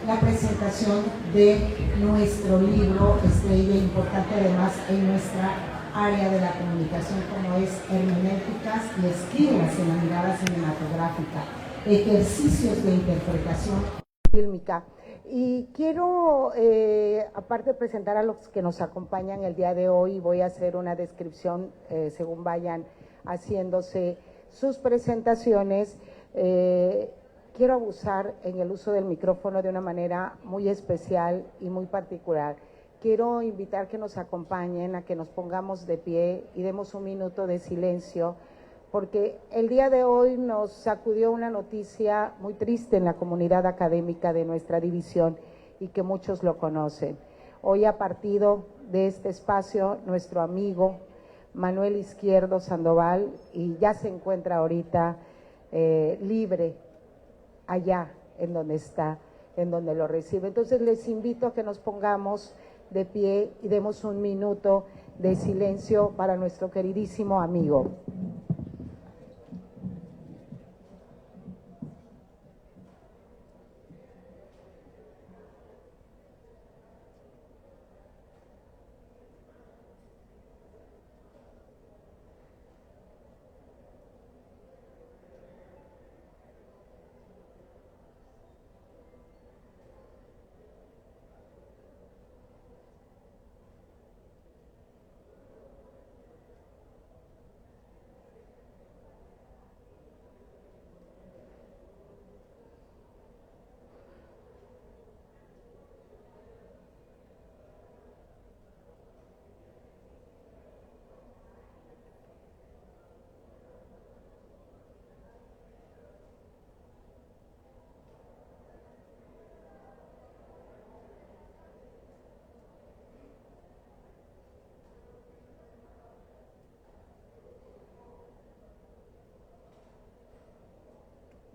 la presentación de nuestro libro estrella, importante además en nuestra área de la comunicación, como es hermenéuticas y esquinas en la mirada cinematográfica, ejercicios de interpretación fílmica. Y quiero, aparte de presentar a los que nos acompañan el día de hoy, voy a hacer una descripción según vayan haciéndose sus presentaciones. Quiero abusar en el uso del micrófono de una manera muy especial y muy particular. Quiero invitar que nos acompañen, a que nos pongamos de pie y demos un minuto de silencio, porque el día de hoy nos sacudió una noticia muy triste en la comunidad académica de nuestra división y que muchos lo conocen. Hoy ha partido de este espacio nuestro amigo Manuel Izquierdo Sandoval y ya se encuentra ahorita libre allá en donde está, en donde lo recibe. Entonces les invito a que nos pongamos de pie y demos un minuto de silencio para nuestro queridísimo amigo.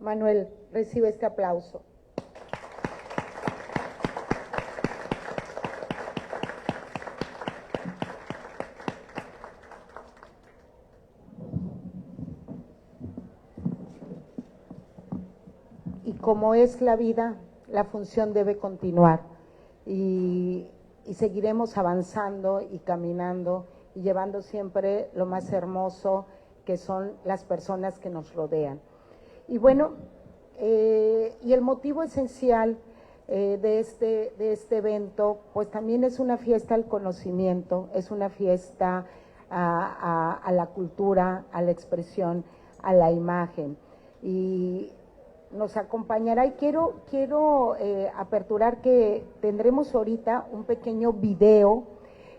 Manuel, recibe este aplauso. Y como es la vida, la función debe continuar y seguiremos avanzando y caminando y llevando siempre lo más hermoso que son las personas que nos rodean. Y bueno, y el motivo esencial de este evento, pues también es una fiesta al conocimiento, es una fiesta a la cultura, a la expresión, a la imagen. Y nos acompañará y quiero aperturar que tendremos ahorita un pequeño video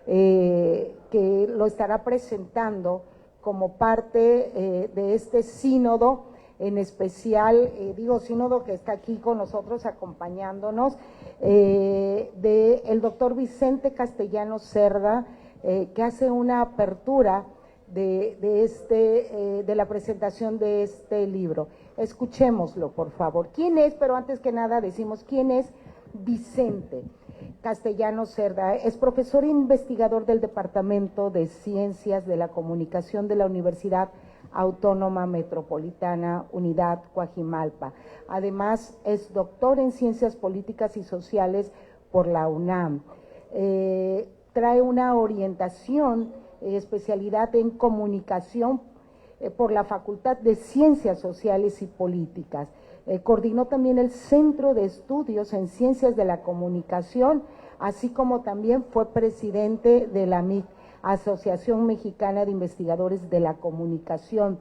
que lo estará presentando como parte de este sínodo, en especial, sínodo que está aquí con nosotros acompañándonos, del doctor Vicente Castellanos Cerda, que hace una apertura de la presentación de este libro. Escuchémoslo, por favor. ¿Quién es? Pero antes que nada decimos, ¿quién es Vicente Castellanos Cerda? Es profesor e investigador del Departamento de Ciencias de la Comunicación de la Universidad Autónoma Metropolitana, Unidad Coajimalpa. Además, es doctor en Ciencias Políticas y Sociales por la UNAM. Trae una orientación, especialidad en comunicación por la Facultad de Ciencias Sociales y Políticas. Coordinó también el Centro de Estudios en Ciencias de la Comunicación, así como también fue presidente de la AMIC, Asociación Mexicana de Investigadores de la Comunicación.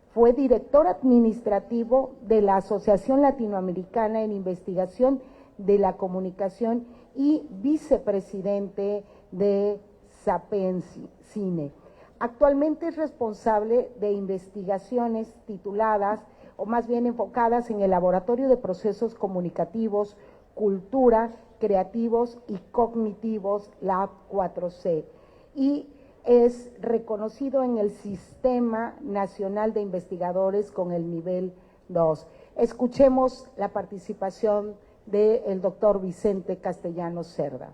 Fue director administrativo de la Asociación Latinoamericana en Investigación de la Comunicación y vicepresidente de Sapencine. Actualmente es responsable de investigaciones tituladas, o más bien enfocadas en el Laboratorio de Procesos Comunicativos, Cultura, Creativos y Cognitivos, Lab 4C, y es reconocido en el Sistema Nacional de Investigadores con el nivel 2. Escuchemos la participación del doctor Vicente Castellanos Cerda.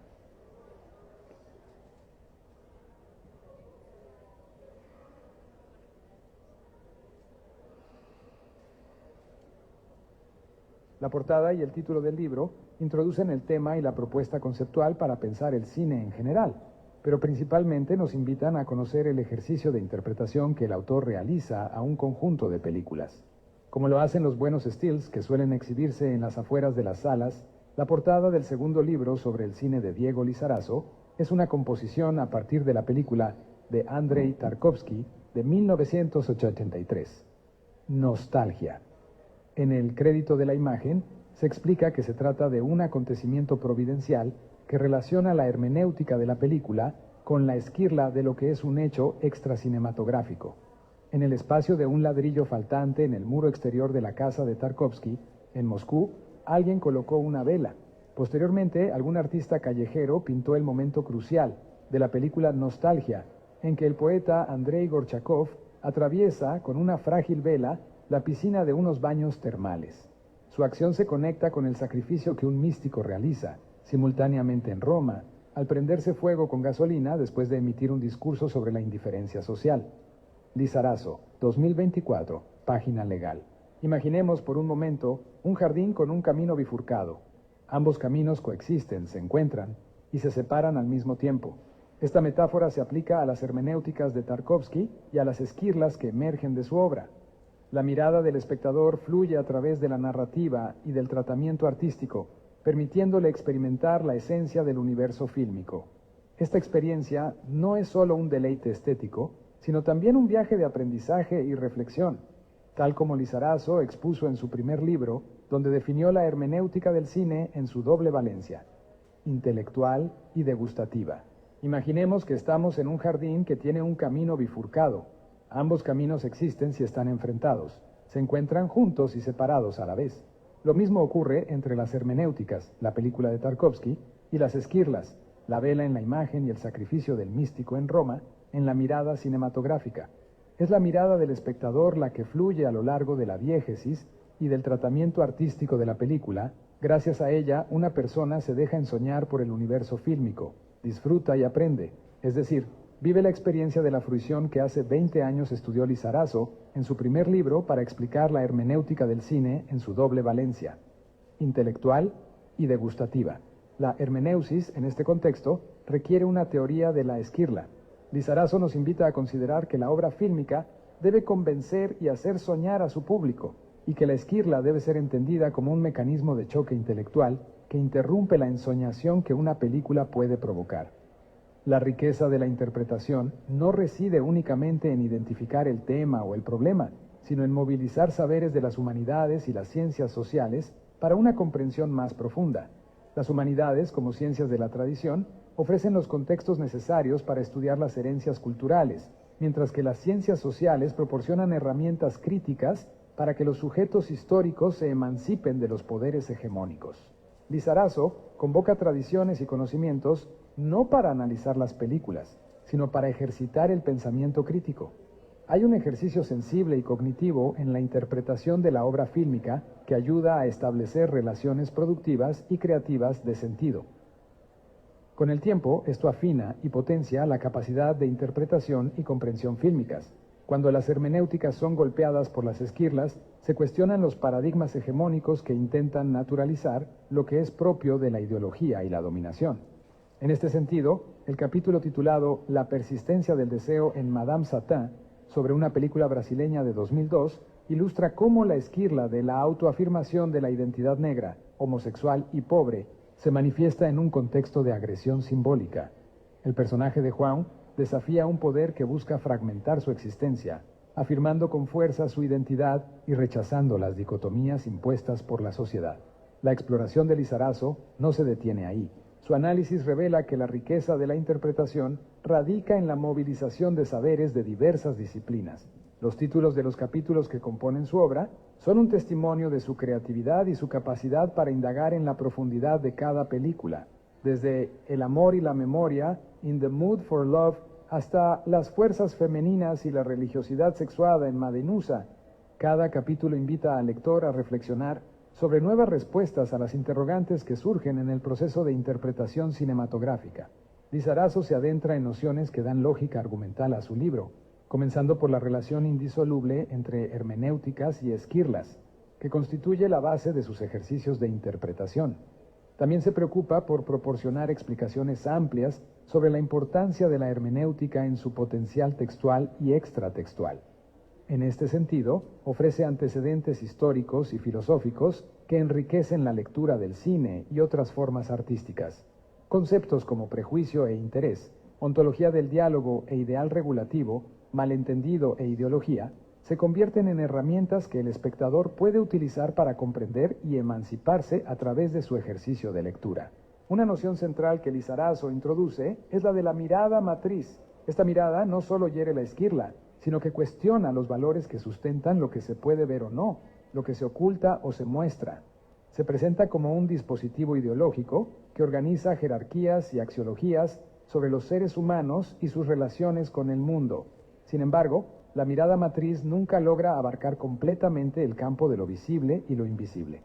La portada y el título del libro introducen el tema y la propuesta conceptual para pensar el cine en general, pero principalmente nos invitan a conocer el ejercicio de interpretación que el autor realiza a un conjunto de películas. Como lo hacen los buenos stills que suelen exhibirse en las afueras de las salas, la portada del segundo libro sobre el cine de Diego Lizarazo es una composición a partir de la película de Andrei Tarkovsky de 1983, Nostalgia. En el crédito de la imagen se explica que se trata de un acontecimiento providencial que relaciona la hermenéutica de la película con la esquirla de lo que es un hecho extracinematográfico. En el espacio de un ladrillo faltante en el muro exterior de la casa de Tarkovsky, en Moscú, alguien colocó una vela. Posteriormente, algún artista callejero pintó el momento crucial de la película Nostalgia, en que el poeta Andrei Gorchakov atraviesa con una frágil vela la piscina de unos baños termales. Su acción se conecta con el sacrificio que un místico realiza, simultáneamente en Roma, al prenderse fuego con gasolina después de emitir un discurso sobre la indiferencia social. Lizarazo, 2024, página legal. Imaginemos por un momento un jardín con un camino bifurcado. Ambos caminos coexisten, se encuentran y se separan al mismo tiempo. Esta metáfora se aplica a las hermenéuticas de Tarkovsky y a las esquirlas que emergen de su obra. La mirada del espectador fluye a través de la narrativa y del tratamiento artístico, permitiéndole experimentar la esencia del universo fílmico. Esta experiencia no es solo un deleite estético, sino también un viaje de aprendizaje y reflexión, tal como Lizarazo expuso en su primer libro, donde definió la hermenéutica del cine en su doble valencia, intelectual y degustativa. Imaginemos que estamos en un jardín que tiene un camino bifurcado. Ambos caminos existen si están enfrentados, se encuentran juntos y separados a la vez. Lo mismo ocurre entre las hermenéuticas, la película de Tarkovsky, y las esquirlas, la vela en la imagen y el sacrificio del místico en Roma, en la mirada cinematográfica. Es la mirada del espectador la que fluye a lo largo de la diégesis y del tratamiento artístico de la película. Gracias a ella, una persona se deja ensoñar por el universo fílmico, disfruta y aprende, es decir, vive la experiencia de la fruición que hace 20 años estudió Lizarazo en su primer libro para explicar la hermenéutica del cine en su doble valencia, intelectual y degustativa. La hermeneusis, en este contexto, requiere una teoría de la esquirla. Lizarazo nos invita a considerar que la obra fílmica debe convencer y hacer soñar a su público, y que la esquirla debe ser entendida como un mecanismo de choque intelectual que interrumpe la ensoñación que una película puede provocar. La riqueza de la interpretación no reside únicamente en identificar el tema o el problema, sino en movilizar saberes de las humanidades y las ciencias sociales para una comprensión más profunda. Las humanidades, como ciencias de la tradición, ofrecen los contextos necesarios para estudiar las herencias culturales, mientras que las ciencias sociales proporcionan herramientas críticas para que los sujetos históricos se emancipen de los poderes hegemónicos. Lizarazo convoca tradiciones y conocimientos no para analizar las películas, sino para ejercitar el pensamiento crítico. Hay un ejercicio sensible y cognitivo en la interpretación de la obra fílmica que ayuda a establecer relaciones productivas y creativas de sentido. Con el tiempo, esto afina y potencia la capacidad de interpretación y comprensión fílmicas. Cuando las hermenéuticas son golpeadas por las esquirlas, se cuestionan los paradigmas hegemónicos que intentan naturalizar lo que es propio de la ideología y la dominación. En este sentido, el capítulo titulado La persistencia del deseo en Madame Satán, sobre una película brasileña de 2002, ilustra cómo la esquirla de la autoafirmación de la identidad negra, homosexual y pobre se manifiesta en un contexto de agresión simbólica. El personaje de Juan desafía un poder que busca fragmentar su existencia, afirmando con fuerza su identidad y rechazando las dicotomías impuestas por la sociedad. La exploración de Lizarazo no se detiene ahí. Su análisis revela que la riqueza de la interpretación radica en la movilización de saberes de diversas disciplinas. Los títulos de los capítulos que componen su obra son un testimonio de su creatividad y su capacidad para indagar en la profundidad de cada película, desde El amor y la memoria, In the Mood for Love, hasta Las fuerzas femeninas y la religiosidad sexuada en Madenusa. Cada capítulo invita al lector a reflexionar sobre nuevas respuestas a las interrogantes que surgen en el proceso de interpretación cinematográfica. Lizarazo se adentra en nociones que dan lógica argumental a su libro, comenzando por la relación indisoluble entre hermenéuticas y esquirlas. que constituye la base de sus ejercicios de interpretación. También se preocupa por proporcionar explicaciones amplias sobre la importancia de la hermenéutica en su potencial textual y extratextual. En este sentido, ofrece antecedentes históricos y filosóficos que enriquecen la lectura del cine y otras formas artísticas. Conceptos como prejuicio e interés, ontología del diálogo e ideal regulativo, malentendido e ideología, se convierten en herramientas que el espectador puede utilizar para comprender y emanciparse a través de su ejercicio de lectura. Una noción central que Lizarazo introduce es la de la mirada matriz. Esta mirada no solo hiere la esquirla, sino que cuestiona los valores que sustentan lo que se puede ver o no, lo que se oculta o se muestra. Se presenta como un dispositivo ideológico que organiza jerarquías y axiologías sobre los seres humanos y sus relaciones con el mundo. Sin embargo, la mirada matriz nunca logra abarcar completamente el campo de lo visible y lo invisible.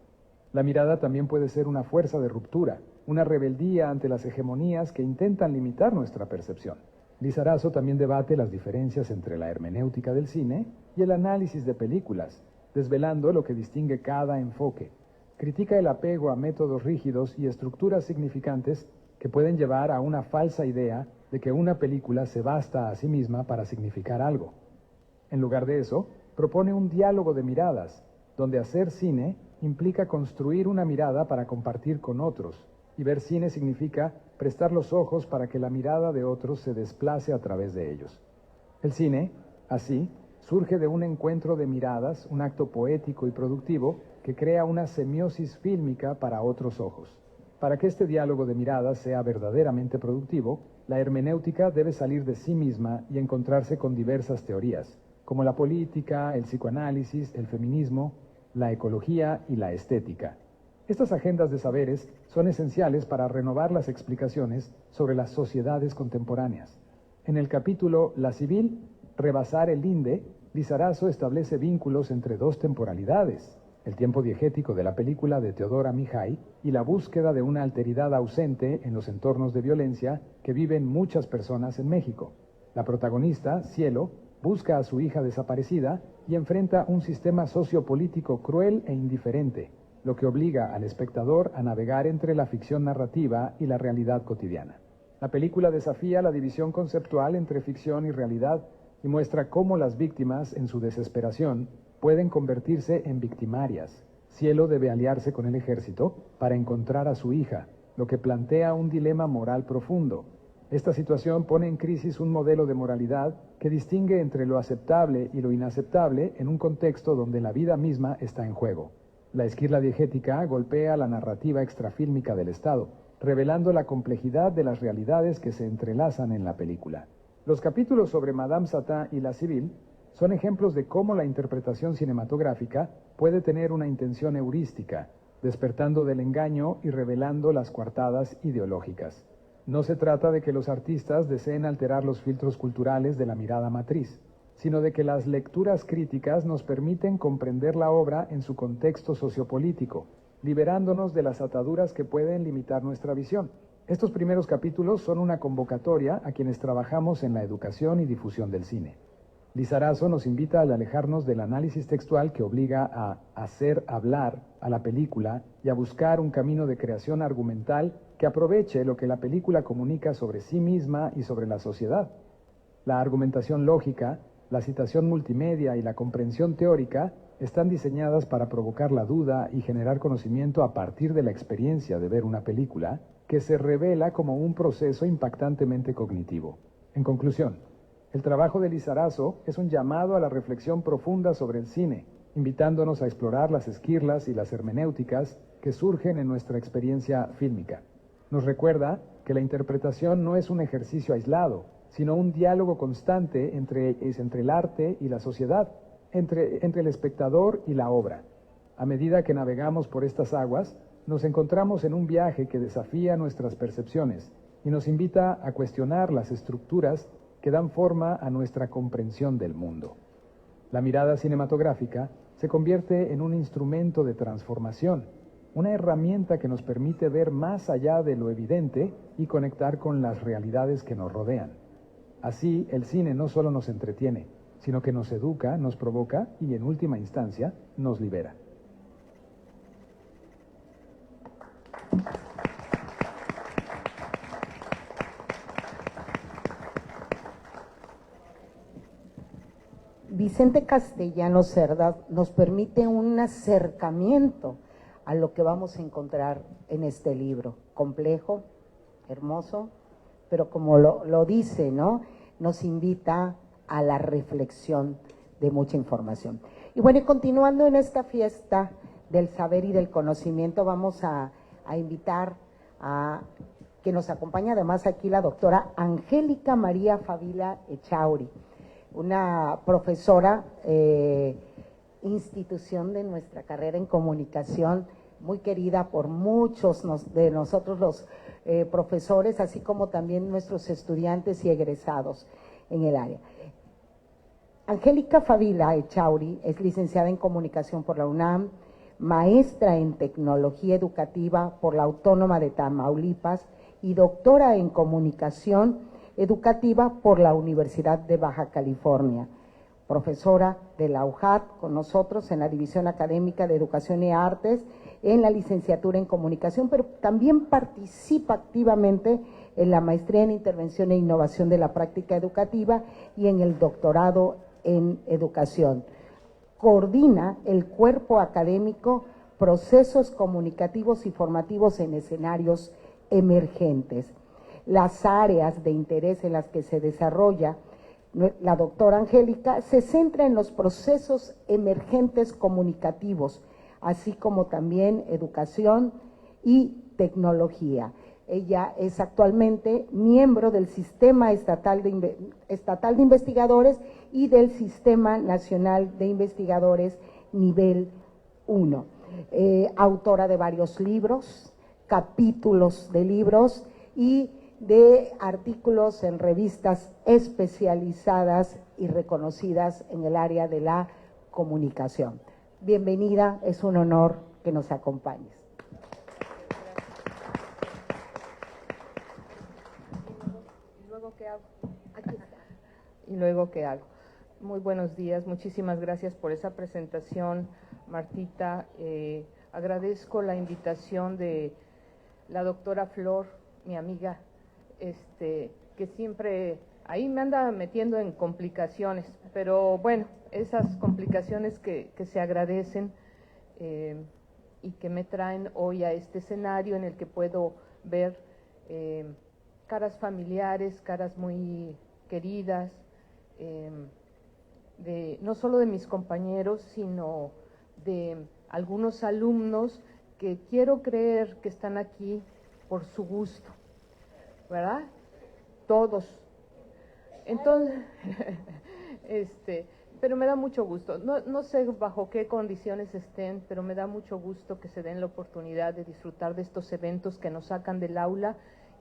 La mirada también puede ser una fuerza de ruptura, una rebeldía ante las hegemonías que intentan limitar nuestra percepción. Lizarazo también debate las diferencias entre la hermenéutica del cine y el análisis de películas, desvelando lo que distingue cada enfoque. Critica el apego a métodos rígidos y estructuras significantes que pueden llevar a una falsa idea de que una película se basta a sí misma para significar algo. En lugar de eso, propone un diálogo de miradas, donde hacer cine implica construir una mirada para compartir con otros, y ver cine significa prestar los ojos para que la mirada de otros se desplace a través de ellos. El cine, así, surge de un encuentro de miradas, un acto poético y productivo que crea una semiosis fílmica para otros ojos. Para que este diálogo de miradas sea verdaderamente productivo, la hermenéutica debe salir de sí misma y encontrarse con diversas teorías, como la política, el psicoanálisis, el feminismo, la ecología y la estética. Estas agendas de saberes son esenciales para renovar las explicaciones sobre las sociedades contemporáneas. En el capítulo La Civil, rebasar el linde, Lizarazo establece vínculos entre dos temporalidades, el tiempo diegético de la película de Teodora Mijay y la búsqueda de una alteridad ausente en los entornos de violencia que viven muchas personas en México. La protagonista, Cielo, busca a su hija desaparecida y enfrenta un sistema sociopolítico cruel e indiferente, lo que obliga al espectador a navegar entre la ficción narrativa y la realidad cotidiana. La película desafía la división conceptual entre ficción y realidad y muestra cómo las víctimas, en su desesperación, pueden convertirse en victimarias. Cielo debe aliarse con el ejército para encontrar a su hija, lo que plantea un dilema moral profundo. Esta situación pone en crisis un modelo de moralidad que distingue entre lo aceptable y lo inaceptable en un contexto donde la vida misma está en juego. La esquirla diegética golpea la narrativa extrafílmica del Estado, revelando la complejidad de las realidades que se entrelazan en la película. Los capítulos sobre Madame Satán y La Civil son ejemplos de cómo la interpretación cinematográfica puede tener una intención heurística, despertando del engaño y revelando las coartadas ideológicas. No se trata de que los artistas deseen alterar los filtros culturales de la mirada matriz, sino de que las lecturas críticas nos permiten comprender la obra en su contexto sociopolítico, liberándonos de las ataduras que pueden limitar nuestra visión. Estos primeros capítulos son una convocatoria a quienes trabajamos en la educación y difusión del cine. Lizarazo nos invita al alejarnos del análisis textual que obliga a hacer hablar a la película y a buscar un camino de creación argumental que aproveche lo que la película comunica sobre sí misma y sobre la sociedad. La argumentación lógica, la citación multimedia y la comprensión teórica están diseñadas para provocar la duda y generar conocimiento a partir de la experiencia de ver una película que se revela como un proceso impactantemente cognitivo. En conclusión, el trabajo de Lizarazo es un llamado a la reflexión profunda sobre el cine, invitándonos a explorar las esquirlas y las hermenéuticas que surgen en nuestra experiencia fílmica. Nos recuerda que la interpretación no es un ejercicio aislado, sino un diálogo constante entre el arte y la sociedad, entre el espectador y la obra. A medida que navegamos por estas aguas, nos encontramos en un viaje que desafía nuestras percepciones y nos invita a cuestionar las estructuras que dan forma a nuestra comprensión del mundo. La mirada cinematográfica se convierte en un instrumento de transformación, una herramienta que nos permite ver más allá de lo evidente y conectar con las realidades que nos rodean. Así, el cine no solo nos entretiene, sino que nos educa, nos provoca y, en última instancia, nos libera. Vicente Castellanos Cerda nos permite un acercamiento a lo que vamos a encontrar en este libro, complejo, hermoso, pero como lo dice, ¿no? Nos invita a la reflexión de mucha información. Y bueno, y continuando en esta fiesta del saber y del conocimiento, vamos a invitar a que nos acompañe además aquí la doctora Angélica María Favila Echauri, una profesora, institución de nuestra carrera en comunicación, muy querida por muchos de nosotros los profesores, así como también nuestros estudiantes y egresados en el área. Angélica Favila Echauri es licenciada en comunicación por la UNAM, maestra en tecnología educativa por la Autónoma de Tamaulipas y doctora en comunicación educativa por la Universidad de Baja California, profesora de la UJAT con nosotros en la División Académica de Educación y Artes, en la licenciatura en comunicación, pero también participa activamente en la maestría en intervención e innovación de la práctica educativa y en el doctorado en educación. Coordina el cuerpo académico Procesos Comunicativos y Formativos en Escenarios Emergentes. Las áreas de interés en las que se desarrolla la doctora Angélica se centra en los procesos emergentes comunicativos, así como también educación y tecnología. Ella es actualmente miembro del Sistema Estatal de Investigadores y del Sistema Nacional de Investigadores Nivel 1. Autora de varios libros, capítulos de libros y de artículos en revistas especializadas y reconocidas en el área de la comunicación. Bienvenida, es un honor que nos acompañes. ¿Y luego qué hago? Aquí está. ¿Y luego qué hago? Muy buenos días, muchísimas gracias por esa presentación, Martita. Agradezco la invitación de la doctora Flor, mi amiga, que siempre ahí me anda metiendo en complicaciones, pero bueno, esas complicaciones que se agradecen y que me traen hoy a este escenario en el que puedo ver caras familiares, caras muy queridas, no solo de mis compañeros, sino de algunos alumnos que quiero creer que están aquí por su gusto, ¿verdad? Todos. Entonces, pero me da mucho gusto. No sé bajo qué condiciones estén, pero me da mucho gusto que se den la oportunidad de disfrutar de estos eventos que nos sacan del aula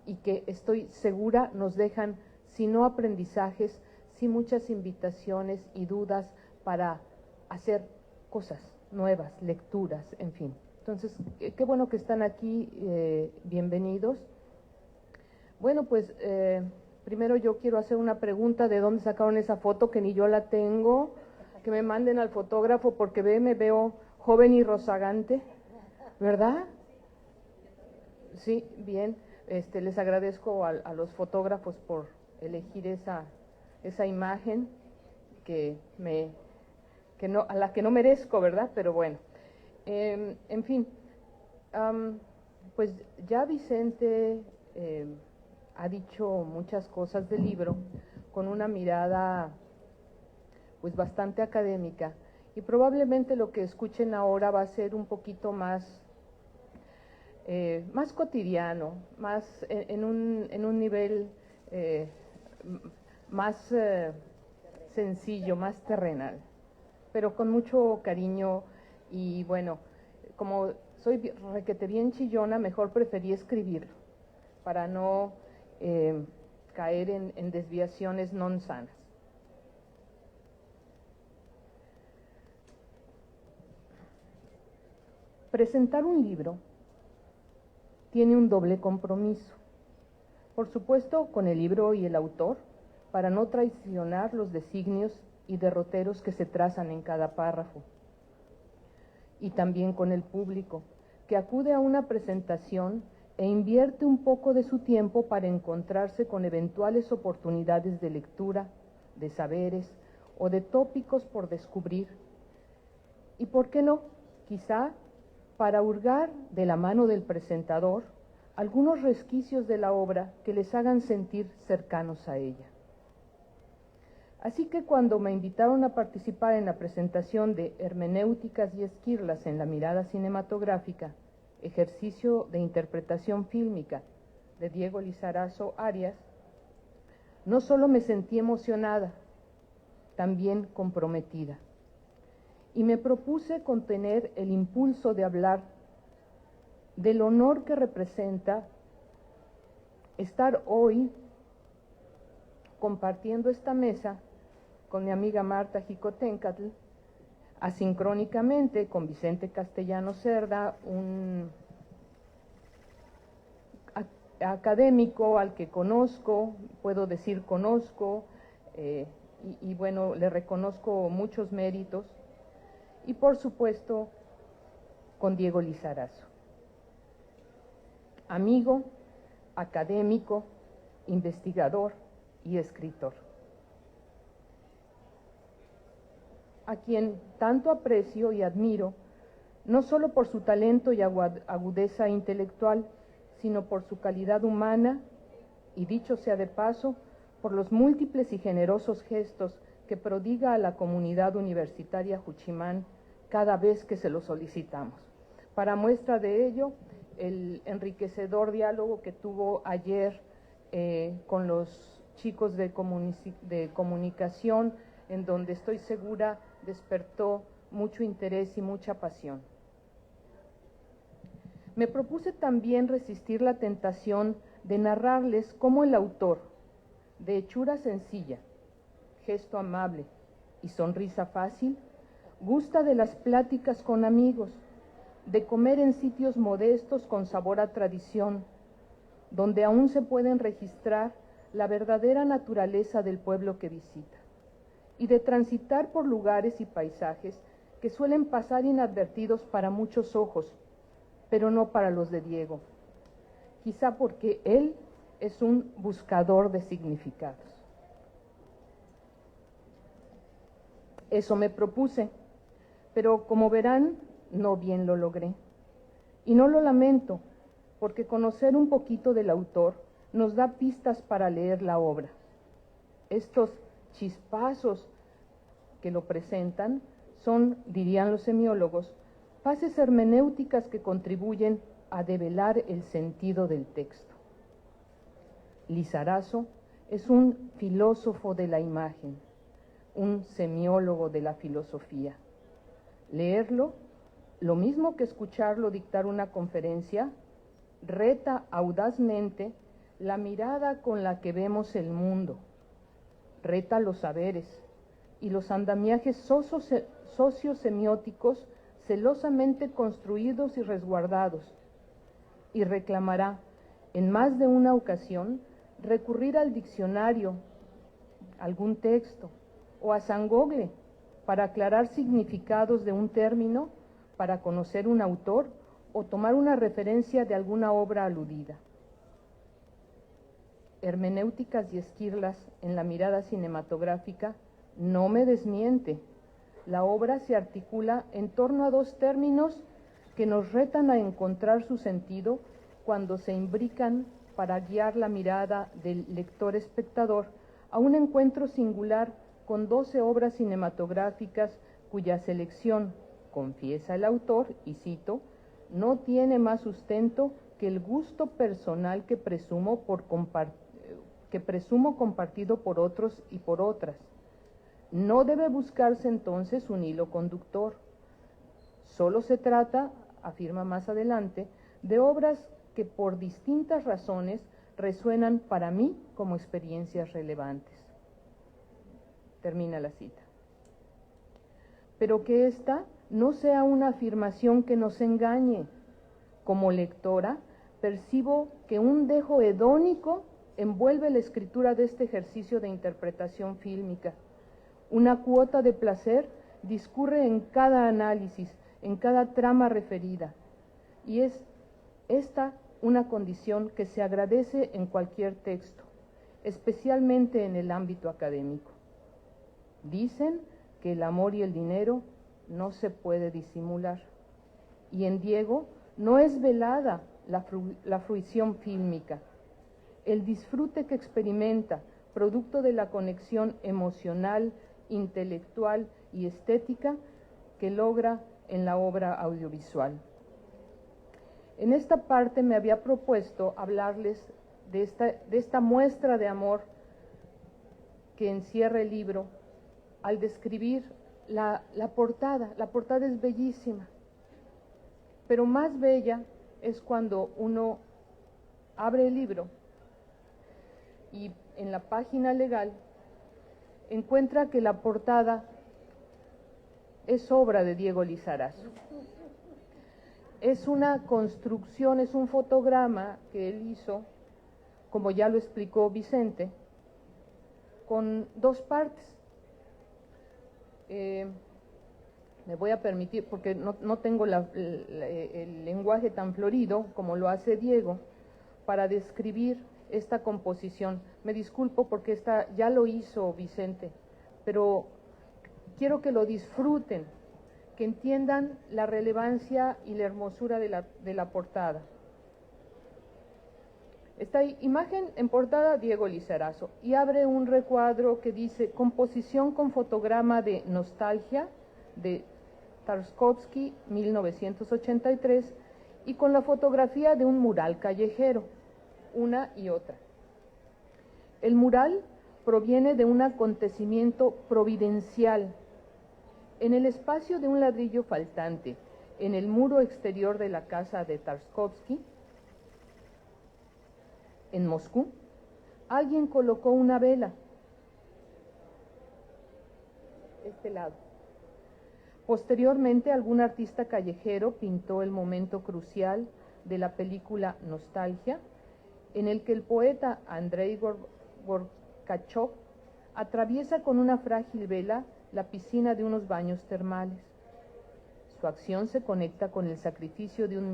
y que estoy segura nos dejan, si no aprendizajes, sí muchas invitaciones y dudas para hacer cosas nuevas, lecturas, en fin. Entonces, qué bueno que están aquí, bienvenidos. Bueno, pues primero yo quiero hacer una pregunta: ¿de dónde sacaron esa foto? Que ni yo la tengo, que me manden al fotógrafo porque me veo joven y rozagante, ¿verdad? Sí, bien, les agradezco a los fotógrafos por elegir esa imagen a la que no merezco, ¿verdad? Pero bueno, en fin, pues ya Vicente ha dicho muchas cosas del libro con una mirada pues bastante académica, y probablemente lo que escuchen ahora va a ser un poquito más cotidiano, más en un nivel más sencillo, más terrenal, pero con mucho cariño. Y bueno, como soy requete bien chillona, mejor preferí escribirlo para no caer en desviaciones non sanas. Presentar un libro tiene un doble compromiso. Por supuesto, con el libro y el autor, para no traicionar los designios y derroteros que se trazan en cada párrafo. Y también con el público, que acude a una presentación e invierte un poco de su tiempo para encontrarse con eventuales oportunidades de lectura, de saberes o de tópicos por descubrir. Y por qué no, quizá para hurgar de la mano del presentador algunos resquicios de la obra que les hagan sentir cercanos a ella. Así que cuando me invitaron a participar en la presentación de Hermenéuticas y Esquirlas en la mirada cinematográfica, ejercicio de interpretación fílmica de Diego Lizarazo Arias, no solo me sentí emocionada, también comprometida. Y me propuse contener el impulso de hablar del honor que representa estar hoy compartiendo esta mesa con mi amiga Marta Jicotencatl, asincrónicamente con Vicente Castellano Cerda, un académico al que conozco, puedo decir conozco, y bueno, le reconozco muchos méritos, y por supuesto con Diego Lizarazo, amigo, académico, investigador y escritor, a quien tanto aprecio y admiro, no solo por su talento y agudeza intelectual, sino por su calidad humana y, dicho sea de paso, por los múltiples y generosos gestos que prodiga a la comunidad universitaria Juchimán cada vez que se lo solicitamos. Para muestra de ello, el enriquecedor diálogo que tuvo ayer con los chicos de comunicación, en donde estoy segura despertó mucho interés y mucha pasión. Me propuse también resistir la tentación de narrarles cómo el autor, de hechura sencilla, gesto amable y sonrisa fácil, gusta de las pláticas con amigos, de comer en sitios modestos con sabor a tradición, donde aún se pueden registrar la verdadera naturaleza del pueblo que visita, y de transitar por lugares y paisajes que suelen pasar inadvertidos para muchos ojos, pero no para los de Diego, quizá porque él es un buscador de significados. Eso me propuse, pero como verán, no bien lo logré. Y no lo lamento, porque conocer un poquito del autor nos da pistas para leer la obra. Estos chispazos que lo presentan son, dirían los semiólogos, fases hermenéuticas que contribuyen a develar el sentido del texto. Lizarazo es un filósofo de la imagen, un semiólogo de la filosofía. Leerlo, lo mismo que escucharlo dictar una conferencia, reta audazmente la mirada con la que vemos el mundo, reta los saberes y los andamiajes sociosemióticos celosamente construidos y resguardados, y reclamará en más de una ocasión recurrir al diccionario, algún texto, o a San Google para aclarar significados de un término, para conocer un autor o tomar una referencia de alguna obra aludida. Hermenéuticas y Esquirlas en la mirada cinematográfica no me desmiente. La obra se articula en torno a dos términos que nos retan a encontrar su sentido cuando se imbrican para guiar la mirada del lector-espectador a un encuentro singular con 12 obras cinematográficas cuya selección, confiesa el autor, y cito, no tiene más sustento que el gusto personal que presumo compartido por otros y por otras. No debe buscarse entonces un hilo conductor. Solo se trata, afirma más adelante, de obras que por distintas razones resuenan para mí como experiencias relevantes. Termina la cita. Pero que esta no sea una afirmación que nos engañe. Como lectora, percibo que un dejo hedónico envuelve la escritura de este ejercicio de interpretación fílmica. Una cuota de placer discurre en cada análisis, en cada trama referida. y es esta una condición que se agradece en cualquier texto, especialmente en el ámbito académico. Dicen que el amor y el dinero no se puede disimular, y en Diego no es velada la fruición fílmica, el disfrute que experimenta, producto de la conexión emocional, intelectual y estética que logra en la obra audiovisual. En esta parte me había propuesto hablarles de esta muestra de amor que encierra el libro al describir la portada. La portada es bellísima, pero más bella es cuando uno abre el libro y en la página legal encuentra que la portada es obra de Diego Lizarazo. Es una construcción, es un fotograma que él hizo, como ya lo explicó Vicente, con dos partes. Me voy a permitir, porque no tengo el lenguaje tan florido como lo hace Diego, para describir esta composición. Me disculpo porque esta ya lo hizo Vicente, pero quiero que lo disfruten, que entiendan la relevancia y la hermosura de la portada. Esta imagen en portada, Diego Lizarazo, y abre un recuadro que dice composición con fotograma de Nostalgia, de Tarkovsky, 1983, y con la fotografía de un mural callejero, una y otra. El mural proviene de un acontecimiento providencial. En el espacio de un ladrillo faltante, en el muro exterior de la casa de Tarkovsky, en Moscú, alguien colocó una vela. Este lado. Posteriormente, algún artista callejero pintó el momento crucial de la película Nostalgia, en el que el poeta Andrei Gorkachov atraviesa con una frágil vela la piscina de unos baños termales. Su acción se conecta con el sacrificio de un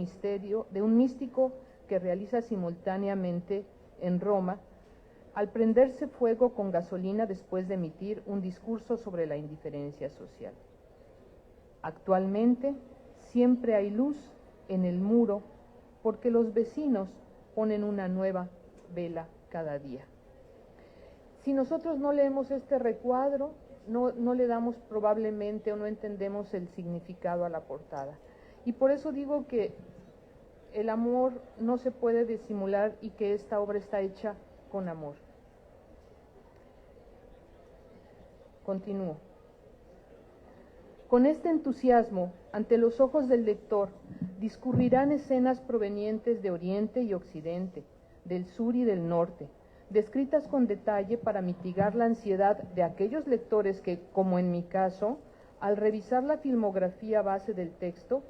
místico que realiza simultáneamente en Roma al prenderse fuego con gasolina después de emitir un discurso sobre la indiferencia social. Actualmente siempre hay luz en el muro porque los vecinos ponen una nueva vela cada día. Si nosotros no leemos este recuadro, no le damos probablemente o no entendemos el significado a la portada. Y por eso digo que el amor no se puede disimular y que esta obra está hecha con amor. Continúo. Con este entusiasmo, ante los ojos del lector, discurrirán escenas provenientes de Oriente y Occidente, del sur y del norte, descritas con detalle para mitigar la ansiedad de aquellos lectores que, como en mi caso, al revisar la filmografía base del texto,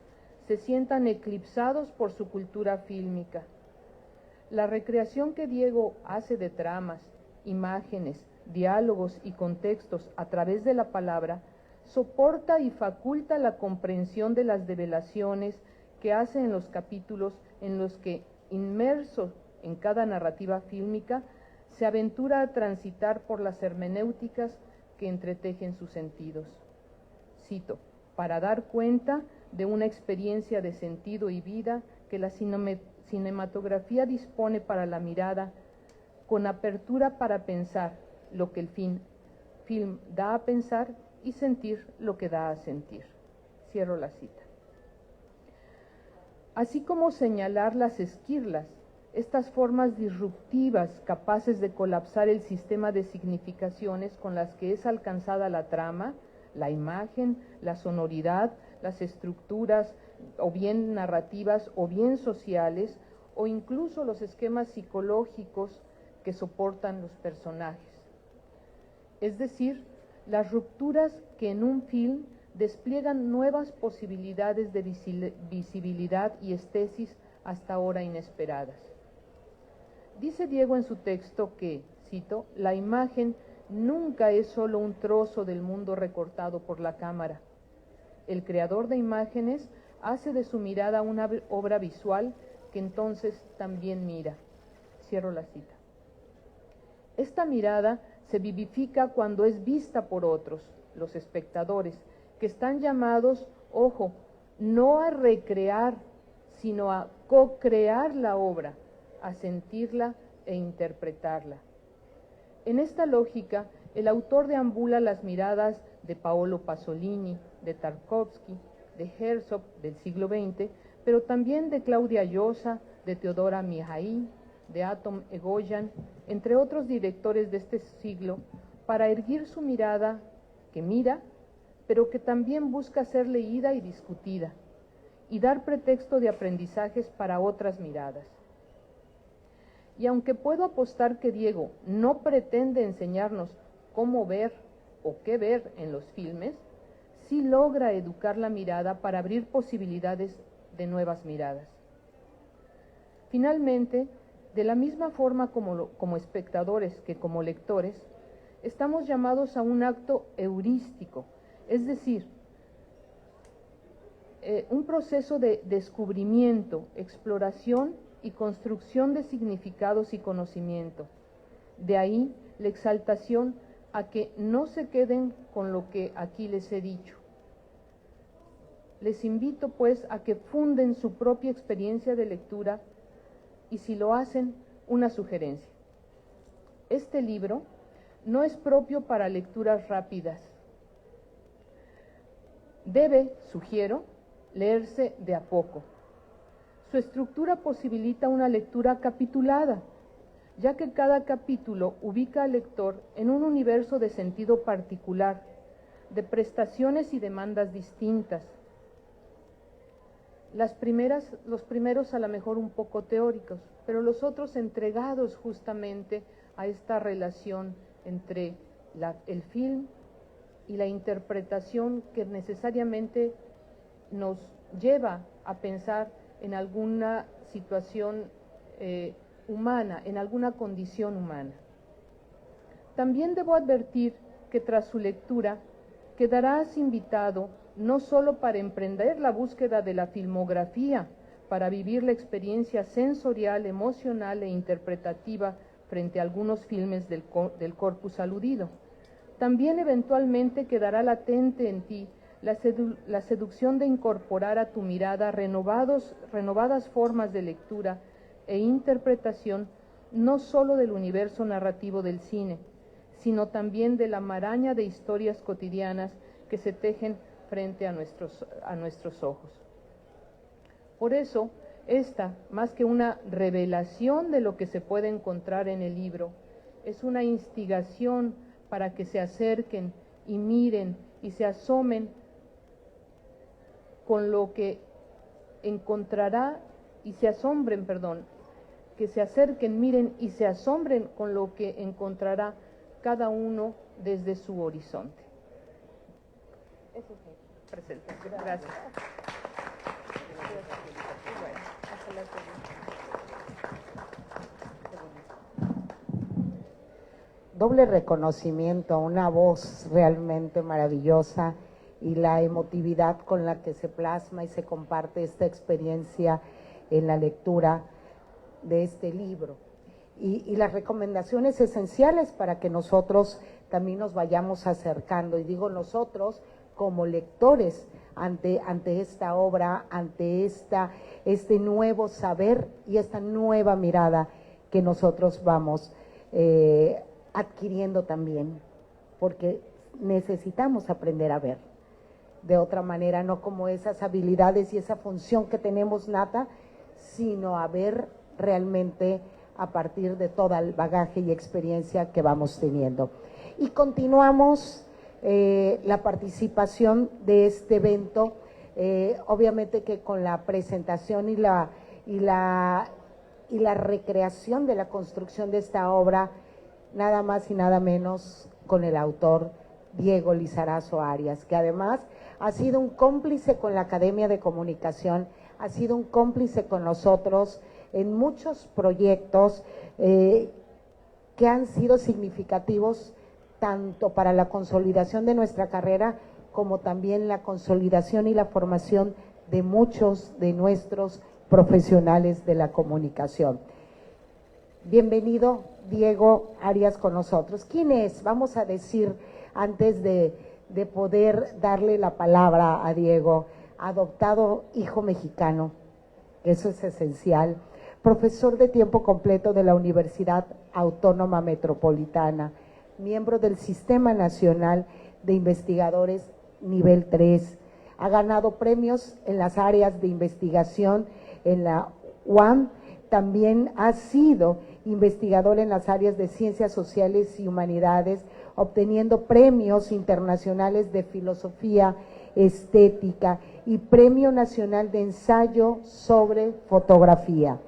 se sientan eclipsados por su cultura fílmica. La recreación que Diego hace de tramas, imágenes, diálogos y contextos a través de la palabra soporta y faculta la comprensión de las develaciones que hace en los capítulos en los que, inmerso en cada narrativa fílmica, se aventura a transitar por las hermenéuticas que entretejen sus sentidos. Cito, para dar cuenta de una experiencia de sentido y vida que la cinematografía dispone para la mirada, con apertura para pensar lo que el film da a pensar y sentir lo que da a sentir. Cierro la cita. Así como señalar las esquirlas, estas formas disruptivas capaces de colapsar el sistema de significaciones con las que es alcanzada la trama, la imagen, la sonoridad, las estructuras, o bien narrativas, o bien sociales, o incluso los esquemas psicológicos que soportan los personajes. Es decir, las rupturas que en un film despliegan nuevas posibilidades de visibilidad y estesis hasta ahora inesperadas. Dice Diego en su texto que, cito, la imagen nunca es solo un trozo del mundo recortado por la cámara. El creador de imágenes hace de su mirada una obra visual que entonces también mira. Cierro la cita. Esta mirada se vivifica cuando es vista por otros, los espectadores, que están llamados, ojo, no a recrear, sino a co-crear la obra, a sentirla e interpretarla. En esta lógica, el autor deambula las miradas de Paolo Pasolini, de Tarkovsky, de Herzog del siglo XX, pero también de Claudia Llosa, de Teodora Mihai, de Atom Egoyan, entre otros directores de este siglo, para erguir su mirada que mira, pero que también busca ser leída y discutida, y dar pretexto de aprendizajes para otras miradas. Y aunque puedo apostar que Diego no pretende enseñarnos cómo ver o qué ver en los filmes, sí logra educar la mirada para abrir posibilidades de nuevas miradas. Finalmente, de la misma forma como espectadores que como lectores, estamos llamados a un acto heurístico, es decir, un proceso de descubrimiento, exploración y construcción de significados y conocimiento. De ahí la exaltación a que no se queden con lo que aquí les he dicho. Les invito pues a que funden su propia experiencia de lectura y, si lo hacen, una sugerencia. Este libro no es propio para lecturas rápidas. Debe, sugiero, leerse de a poco. Su estructura posibilita una lectura capitulada, ya que cada capítulo ubica al lector en un universo de sentido particular, de prestaciones y demandas distintas. Los primeros a lo mejor un poco teóricos, pero los otros entregados justamente a esta relación entre el film y la interpretación que necesariamente nos lleva a pensar en alguna situación humana, en alguna condición humana. También debo advertir que tras su lectura quedarás invitado no solo para emprender la búsqueda de la filmografía, para vivir la experiencia sensorial, emocional e interpretativa frente a algunos filmes del corpus aludido. También eventualmente quedará latente en ti la seducción de incorporar a tu mirada renovadas formas de lectura e interpretación, no solo del universo narrativo del cine, sino también de la maraña de historias cotidianas que se tejen frente a nuestros ojos. Por eso, esta, más que una revelación de lo que se puede encontrar en el libro, es una instigación para que se acerquen y miren y se asomen con lo que encontrará y se asombren, que se acerquen, miren y se asombren con lo que encontrará cada uno desde su horizonte. Esa es mi presentación. Gracias. Doble reconocimiento, una voz realmente maravillosa y la emotividad con la que se plasma y se comparte esta experiencia en la lectura de este libro. Y las recomendaciones esenciales para que nosotros también nos vayamos acercando, y digo nosotros como lectores ante esta obra, ante este nuevo saber y esta nueva mirada que nosotros vamos adquiriendo también, porque necesitamos aprender a ver de otra manera, no como esas habilidades y esa función que tenemos nata, sino a ver realmente a partir de todo el bagaje y experiencia que vamos teniendo. Y continuamos la participación de este evento, obviamente que con la presentación y la recreación de la construcción de esta obra, nada más y nada menos con el autor Diego Lizarazo Arias, que además ha sido un cómplice con la Academia de Comunicación, ha sido un cómplice con nosotros en muchos proyectos que han sido significativos tanto para la consolidación de nuestra carrera como también la consolidación y la formación de muchos de nuestros profesionales de la comunicación. Bienvenido, Diego Arias, con nosotros. ¿Quién es? Vamos a decir, antes de poder darle la palabra a Diego, adoptado hijo mexicano, eso es esencial, profesor de tiempo completo de la Universidad Autónoma Metropolitana, miembro del Sistema Nacional de Investigadores Nivel 3, ha ganado premios en las áreas de investigación en la UAM, también ha sido investigador en las áreas de ciencias sociales y humanidades, obteniendo premios internacionales de filosofía estética y Premio Nacional de Ensayo sobre Fotografía.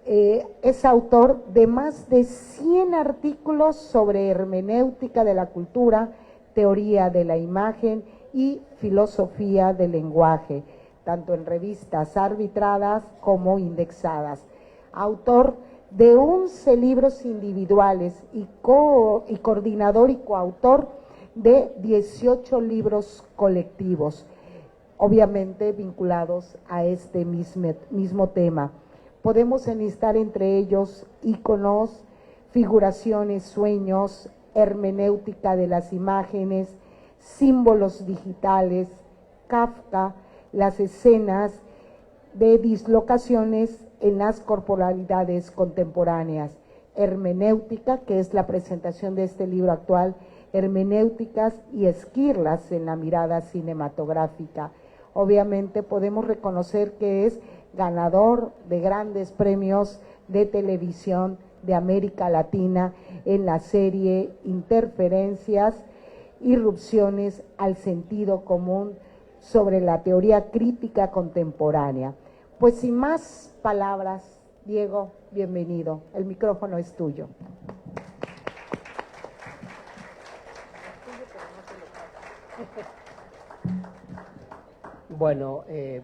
Es autor de más de 100 artículos sobre hermenéutica de la cultura, teoría de la imagen y filosofía del lenguaje, tanto en revistas arbitradas como indexadas. Autor de 11 libros individuales y coordinador y coautor de 18 libros colectivos, obviamente vinculados a este mismo tema. Podemos enlistar entre ellos íconos, figuraciones, sueños, hermenéutica de las imágenes, símbolos digitales, Kafka, las escenas de dislocaciones en las corporalidades contemporáneas, hermenéutica, que es la presentación de este libro actual, hermenéuticas y esquirlas en la mirada cinematográfica. Obviamente podemos reconocer que es ganador de grandes premios de televisión de América Latina en la serie Interferencias, Irrupciones al sentido común sobre la teoría crítica contemporánea. Pues sin más palabras, Diego, bienvenido. El micrófono es tuyo. Bueno,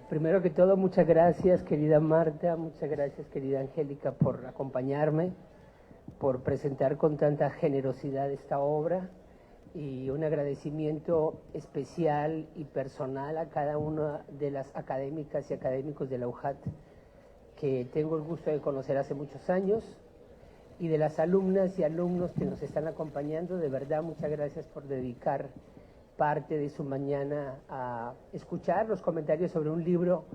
primero que todo, muchas gracias, querida Marta, muchas gracias, querida Angélica, por acompañarme, por presentar con tanta generosidad esta obra, y un agradecimiento especial y personal a cada una de las académicas y académicos de la UJAT, que tengo el gusto de conocer hace muchos años, y de las alumnas y alumnos que nos están acompañando. De verdad, muchas gracias por dedicar parte de su mañana a escuchar los comentarios sobre un libro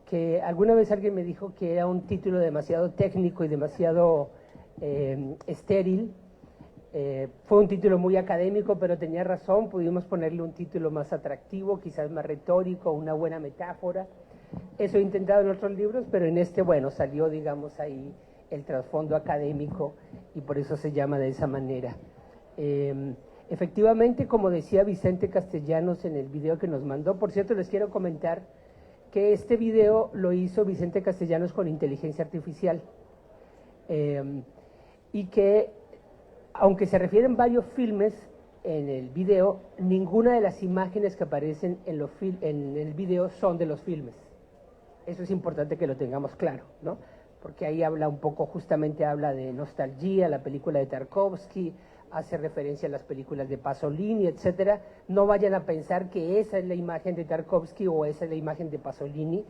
que alguna vez alguien me dijo que era un título demasiado técnico y demasiado estéril. Fue un título muy académico, pero tenía razón, pudimos ponerle un título más atractivo, quizás más retórico, una buena metáfora. Eso he intentado en otros libros, pero en este, bueno, salió, digamos, ahí el trasfondo académico y por eso se llama de esa manera. Efectivamente, como decía Vicente Castellanos en el video que nos mandó, por cierto, les quiero comentar que este video lo hizo Vicente Castellanos con inteligencia artificial, y que, aunque se refieren varios filmes en el video, ninguna de las imágenes que aparecen en el video son de los filmes. Eso es importante que lo tengamos claro, ¿no? Porque ahí habla un poco, justamente habla de nostalgia, la película de Tarkovsky, hace referencia a las películas de Pasolini, etcétera. No vayan a pensar que esa es la imagen de Tarkovsky o esa es la imagen de Pasolini.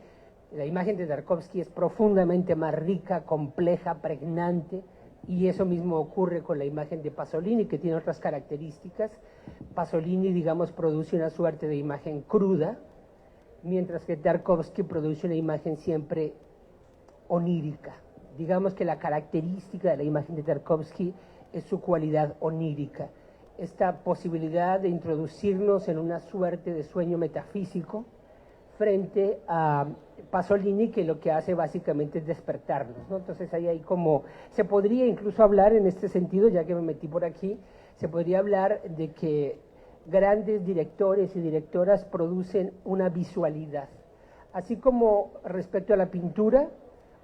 La imagen de Tarkovsky es profundamente más rica, compleja, pregnante, y eso mismo ocurre con la imagen de Pasolini, que tiene otras características. Pasolini, digamos, produce una suerte de imagen cruda, mientras que Tarkovsky produce una imagen siempre onírica. Digamos que la característica de la imagen de Tarkovsky es su cualidad onírica, esta posibilidad de introducirnos en una suerte de sueño metafísico frente a Pasolini, que lo que hace básicamente es despertarnos, ¿no? Entonces ahí hay como, se podría incluso hablar en este sentido, ya que me metí por aquí, se podría hablar de que grandes directores y directoras producen una visualidad. Así como respecto a la pintura,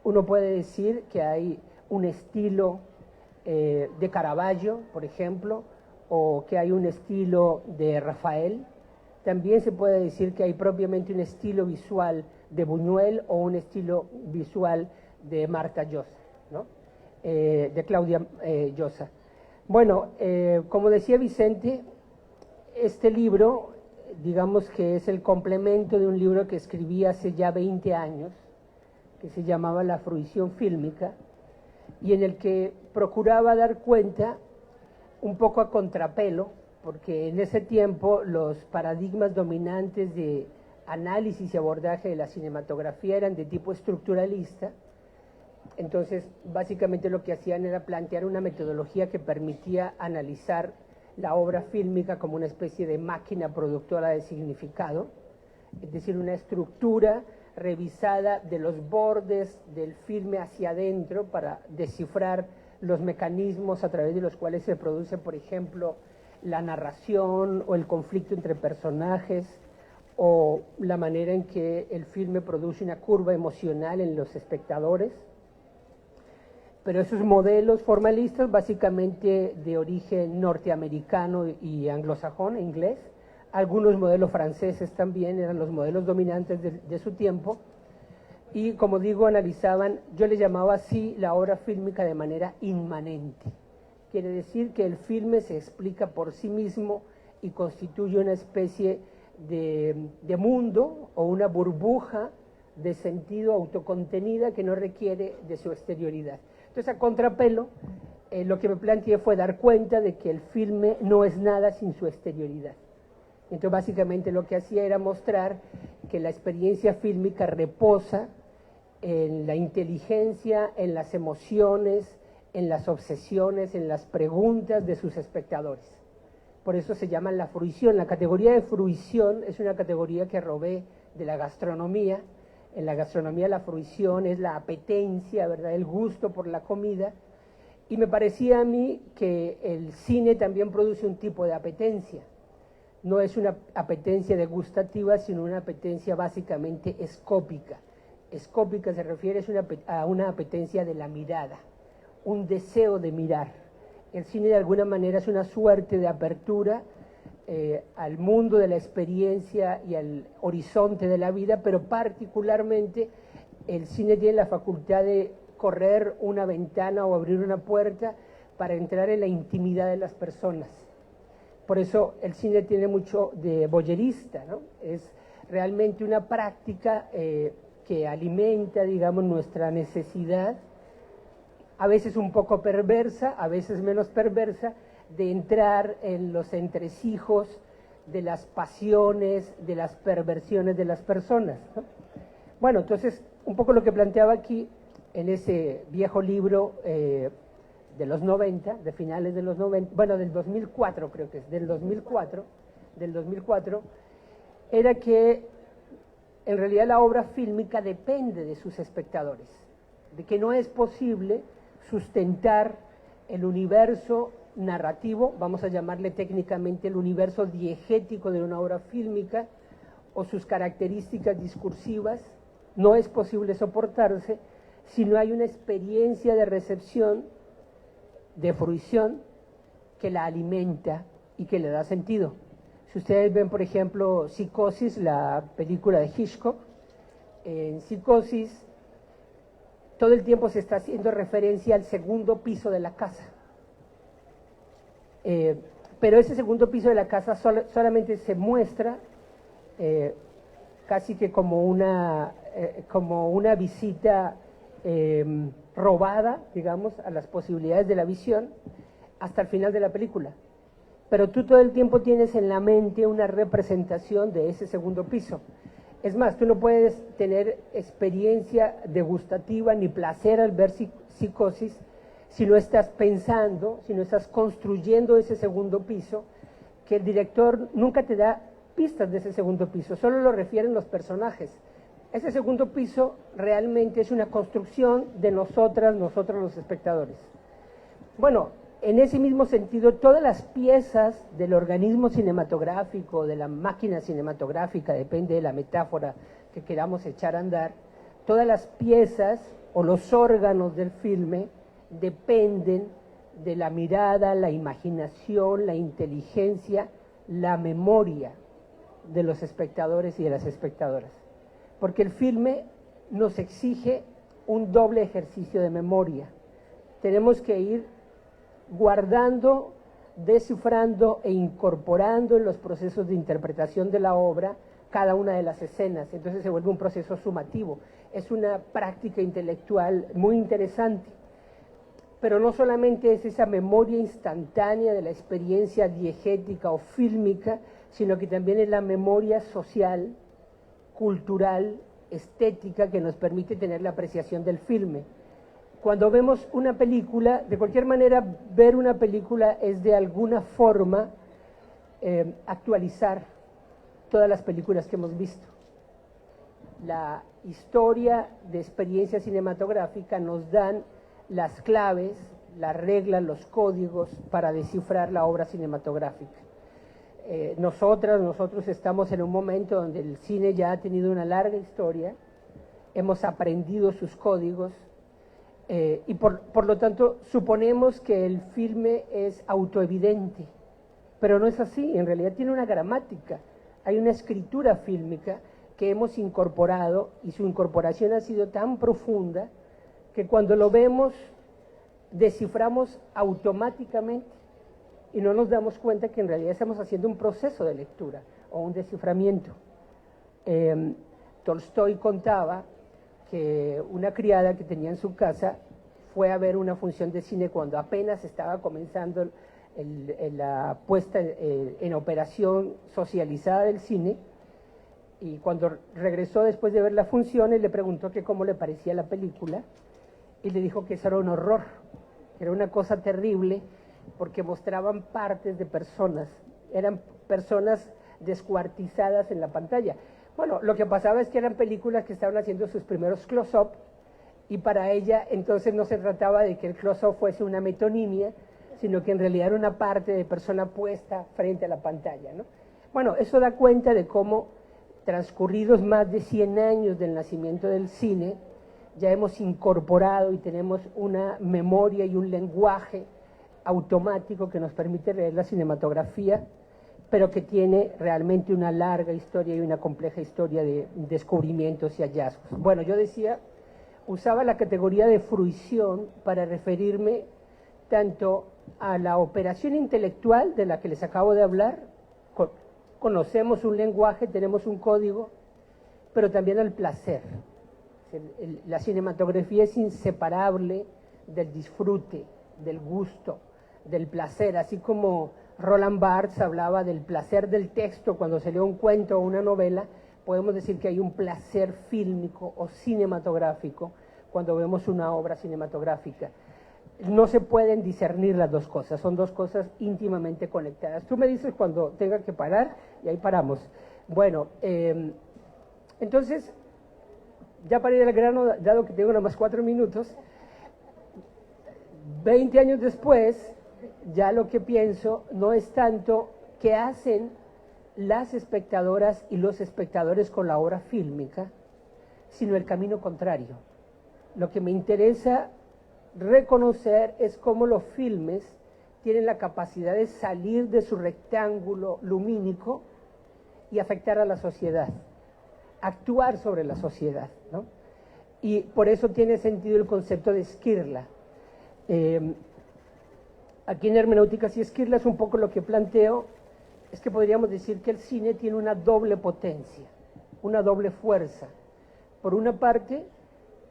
uno puede decir que hay un estilo de Caravaggio, por ejemplo, o que hay un estilo de Rafael. También se puede decir que hay propiamente un estilo visual de Buñuel o un estilo visual de Marta Llosa, ¿no? De Claudia Llosa. Bueno, como decía Vicente, este libro digamos que es el complemento de un libro que escribí hace ya 20 años, que se llamaba La fruición fílmica, y en el que procuraba dar cuenta, un poco a contrapelo, porque en ese tiempo los paradigmas dominantes de análisis y abordaje de la cinematografía eran de tipo estructuralista. Entonces, básicamente lo que hacían era plantear una metodología que permitía analizar la obra fílmica como una especie de máquina productora de significado, es decir, una estructura revisada de los bordes del filme hacia adentro para descifrar los mecanismos a través de los cuales se produce, por ejemplo, la narración o el conflicto entre personajes, o la manera en que el filme produce una curva emocional en los espectadores. Pero esos modelos formalistas, básicamente de origen norteamericano y anglosajón, inglés, algunos modelos franceses también eran los modelos dominantes de su tiempo, y como digo, analizaban, yo le llamaba así la obra fílmica de manera inmanente. Quiere decir que el filme se explica por sí mismo y constituye una especie de mundo o una burbuja de sentido autocontenida que no requiere de su exterioridad. Entonces, a contrapelo, lo que me planteé fue dar cuenta de que el filme no es nada sin su exterioridad. Entonces, básicamente lo que hacía era mostrar que la experiencia fílmica reposa en la inteligencia, en las emociones, en las obsesiones, en las preguntas de sus espectadores. Por eso se llama la fruición. La categoría de fruición es una categoría que robé de la gastronomía. En la gastronomía la fruición es la apetencia, ¿verdad?, el gusto por la comida, y me parecía a mí que el cine también produce un tipo de apetencia. No es una apetencia degustativa, sino una apetencia básicamente escópica. Escópica se refiere a una apetencia de la mirada, un deseo de mirar. El cine de alguna manera es una suerte de apertura al mundo de la experiencia y al horizonte de la vida, pero particularmente el cine tiene la facultad de correr una ventana o abrir una puerta para entrar en la intimidad de las personas. Por eso el cine tiene mucho de voyerista, ¿no? Es realmente una práctica que alimenta, digamos, nuestra necesidad, a veces un poco perversa, a veces menos perversa, de entrar en los entresijos de las pasiones, de las perversiones de las personas, ¿no? Bueno, entonces, un poco lo que planteaba aquí, en ese viejo libro de los 90, de finales de los 90, bueno, del 2004 creo que es, del 2004, era que en realidad la obra fílmica depende de sus espectadores, de que no es posible sustentar el universo narrativo, vamos a llamarle técnicamente el universo diegético de una obra fílmica, o sus características discursivas, no es posible soportarse si no hay una experiencia de recepción, de fruición, que la alimenta y que le da sentido. Si ustedes ven, por ejemplo, Psicosis, la película de Hitchcock, en Psicosis todo el tiempo se está haciendo referencia al segundo piso de la casa. Pero ese segundo piso de la casa solamente se muestra casi que como una visita robada, digamos, a las posibilidades de la visión hasta el final de la película. Pero tú todo el tiempo tienes en la mente una representación de ese segundo piso. Es más, tú no puedes tener experiencia degustativa ni placer al ver Psicosis si no estás pensando, si no estás construyendo ese segundo piso, que el director nunca te da pistas de ese segundo piso, solo lo refieren los personajes. Ese segundo piso realmente es una construcción de nosotros los espectadores. Bueno, en ese mismo sentido, todas las piezas del organismo cinematográfico, de la máquina cinematográfica, depende de la metáfora que queramos echar a andar, todas las piezas o los órganos del filme dependen de la mirada, la imaginación, la inteligencia, la memoria de los espectadores y de las espectadoras. Porque el filme nos exige un doble ejercicio de memoria. Tenemos que ir guardando descifrando e incorporando en los procesos de interpretación de la obra cada una de las escenas. Entonces se vuelve un proceso sumativo. Es una práctica intelectual muy interesante. Pero no solamente es esa memoria instantánea de la experiencia diegética o fílmica, sino que también es la memoria social, cultural, estética que nos permite tener la apreciación del filme. Cuando vemos una película, de cualquier manera, ver una película es de alguna forma actualizar todas las películas que hemos visto. La historia de experiencia cinematográfica nos dan las claves, las reglas, los códigos para descifrar la obra cinematográfica. Nosotros estamos en un momento donde el cine ya ha tenido una larga historia, hemos aprendido sus códigos y por lo tanto suponemos que el filme es autoevidente, pero no es así, en realidad tiene una gramática, hay una escritura fílmica que hemos incorporado y su incorporación ha sido tan profunda que cuando lo vemos desciframos automáticamente y no nos damos cuenta que en realidad estamos haciendo un proceso de lectura o un desciframiento. Tolstoy contaba que una criada que tenía en su casa fue a ver una función de cine cuando apenas estaba comenzando la puesta en operación socializada del cine, y cuando regresó después de ver la función, él le preguntó que cómo le parecía la película, y le dijo que eso era un horror, que era una cosa terrible, porque mostraban partes de personas, eran personas descuartizadas en la pantalla. Bueno, lo que pasaba es que eran películas que estaban haciendo sus primeros close-up, y para ella entonces no se trataba de que el close-up fuese una metonimia, sino que en realidad era una parte de persona puesta frente a la pantalla, ¿no? Bueno, eso da cuenta de cómo, transcurridos más de 100 años del nacimiento del cine, ya hemos incorporado y tenemos una memoria y un lenguaje automático que nos permite leer la cinematografía, pero que tiene realmente una larga historia y una compleja historia de descubrimientos y hallazgos. Bueno, yo decía, usaba la categoría de fruición para referirme tanto a la operación intelectual de la que les acabo de hablar, conocemos un lenguaje, tenemos un código, pero también al placer. La cinematografía es inseparable del disfrute, del gusto, del placer, así como Roland Barthes hablaba del placer del texto cuando se lee un cuento o una novela, podemos decir que hay un placer fílmico o cinematográfico cuando vemos una obra cinematográfica. No se pueden discernir las dos cosas, son dos cosas íntimamente conectadas. Tú me dices cuando tenga que parar y ahí paramos. Bueno, entonces, ya para ir al grano, dado que tengo nada más 4 minutos, 20 años después, ya lo que pienso no es tanto qué hacen las espectadoras y los espectadores con la obra fílmica, sino el camino contrario. Lo que me interesa reconocer es cómo los filmes tienen la capacidad de salir de su rectángulo lumínico y afectar a la sociedad, actuar sobre la sociedad, ¿no? Y por eso tiene sentido el concepto de esquirla. Aquí en Hermenéuticas y Esquirlas un poco lo que planteo es que podríamos decir que el cine tiene una doble potencia, una doble fuerza. Por una parte,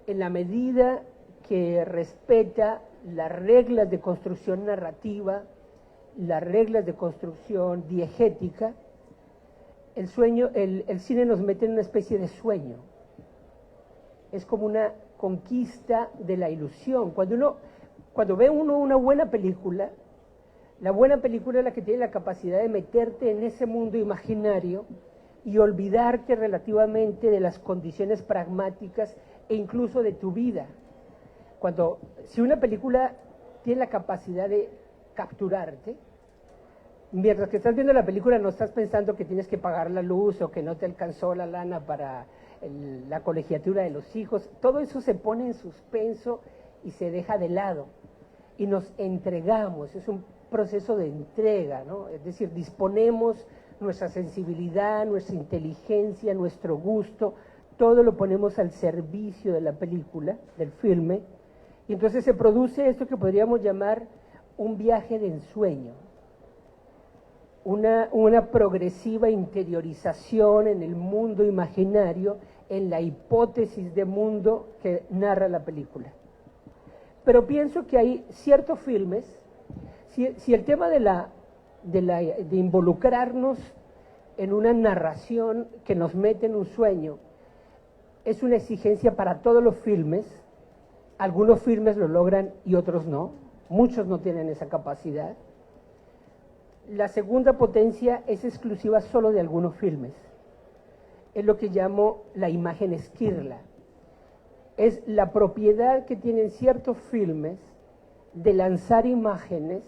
en la medida que respeta las reglas de construcción narrativa, las reglas de construcción diegética, el cine nos mete en una especie de sueño. Es como una conquista de la ilusión. Cuando ve uno una buena película, la buena película es la que tiene la capacidad de meterte en ese mundo imaginario y olvidarte relativamente de las condiciones pragmáticas e incluso de tu vida. Si una película tiene la capacidad de capturarte, mientras que estás viendo la película no estás pensando que tienes que pagar la luz o que no te alcanzó la lana para la colegiatura de los hijos, todo eso se pone en suspenso y se deja de lado y nos entregamos, es un proceso de entrega, ¿no? Es decir, disponemos nuestra sensibilidad, nuestra inteligencia, nuestro gusto, todo lo ponemos al servicio de la película, del filme, y entonces se produce esto que podríamos llamar un viaje de ensueño. una progresiva interiorización en el mundo imaginario, en la hipótesis de mundo que narra la película. Pero pienso que hay ciertos filmes, si el tema de involucrarnos en una narración que nos mete en un sueño es una exigencia para todos los filmes, algunos filmes lo logran y otros no, muchos no tienen esa capacidad. La segunda potencia es exclusiva solo de algunos filmes. Es lo que llamo la imagen esquirla. Es la propiedad que tienen ciertos filmes de lanzar imágenes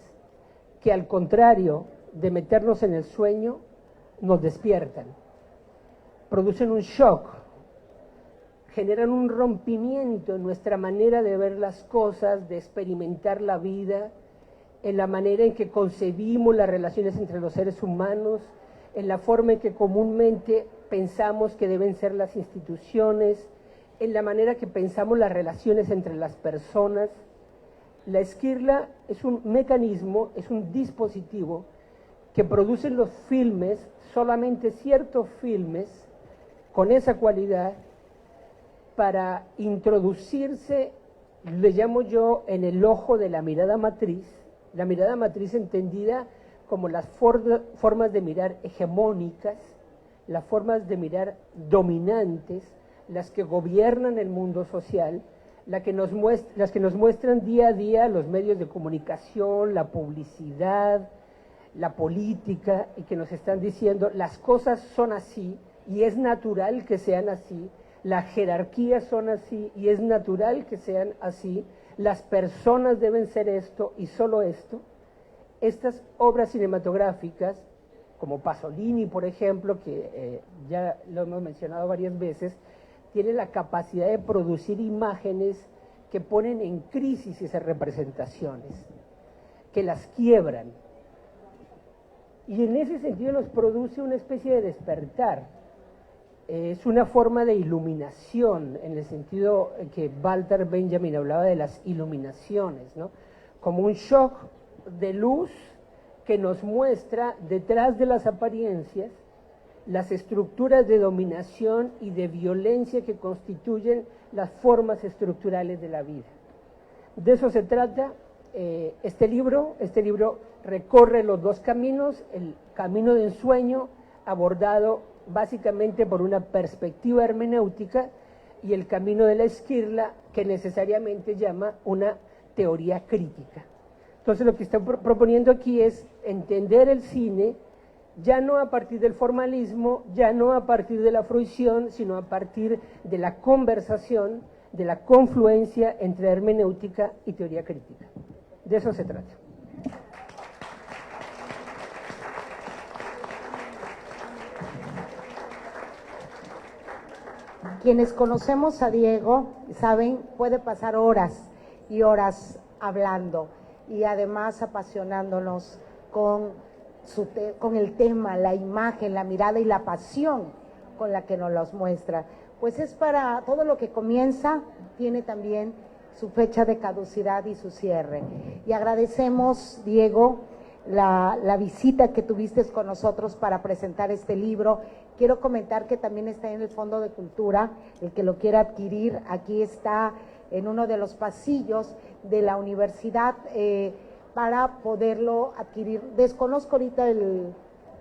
que, al contrario de meternos en el sueño, nos despiertan. Producen un shock, generan un rompimiento en nuestra manera de ver las cosas, de experimentar la vida, en la manera en que concebimos las relaciones entre los seres humanos, en la forma en que comúnmente pensamos que deben ser las instituciones, en la manera que pensamos las relaciones entre las personas. La esquirla es un mecanismo, es un dispositivo que producen los filmes, solamente ciertos filmes, con esa cualidad, para introducirse, le llamo yo, en el ojo de la mirada matriz entendida como las formas de mirar hegemónicas, las formas de mirar dominantes, las que gobiernan el mundo social, las que nos muestran día a día los medios de comunicación, la publicidad, la política, y que nos están diciendo las cosas son así y es natural que sean así, las jerarquías son así y es natural que sean así, las personas deben ser esto y solo esto. Estas obras cinematográficas, como Pasolini, por ejemplo, que ya lo hemos mencionado varias veces, tiene la capacidad de producir imágenes que ponen en crisis esas representaciones, que las quiebran. Y en ese sentido nos produce una especie de despertar. Es una forma de iluminación, en el sentido que Walter Benjamin hablaba de las iluminaciones, ¿no? Como un shock de luz que nos muestra detrás de las apariencias las estructuras de dominación y de violencia que constituyen las formas estructurales de la vida. De eso se trata este libro. Este libro recorre los dos caminos, el camino de ensueño, abordado básicamente por una perspectiva hermenéutica, y el camino de la esquirla, que necesariamente llama una teoría crítica. Entonces lo que está proponiendo aquí es entender el cine ya no a partir del formalismo, ya no a partir de la fruición, sino a partir de la conversación, de la confluencia entre hermenéutica y teoría crítica. De eso se trata. Quienes conocemos a Diego saben, puede pasar horas y horas hablando y además apasionándonos con el tema, la imagen, la mirada y la pasión con la que nos los muestra. Pues es para todo lo que comienza, tiene también su fecha de caducidad y su cierre. Y agradecemos, Diego, la visita que tuviste con nosotros para presentar este libro. Quiero comentar que también está en el Fondo de Cultura, el que lo quiera adquirir, aquí está en uno de los pasillos de la universidad, para poderlo adquirir. Desconozco ahorita el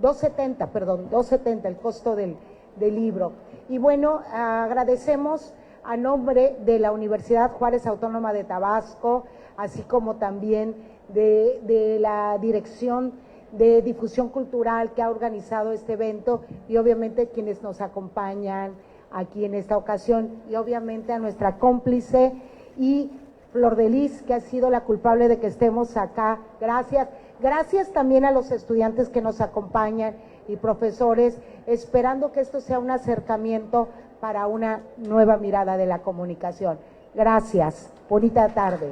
270 el costo del libro. Y bueno, agradecemos a nombre de la Universidad Juárez Autónoma de Tabasco, así como también de la Dirección de Difusión Cultural que ha organizado este evento, y obviamente quienes nos acompañan aquí en esta ocasión, y obviamente a nuestra cómplice y Flor de Lis, que ha sido la culpable de que estemos acá. Gracias. Gracias también a los estudiantes que nos acompañan y profesores, esperando que esto sea un acercamiento para una nueva mirada de la comunicación. Gracias. Bonita tarde.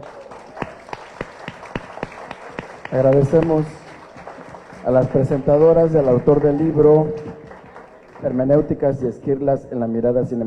Agradecemos a las presentadoras y al autor del libro Hermenéuticas y Esquirlas en la mirada cinematográfica.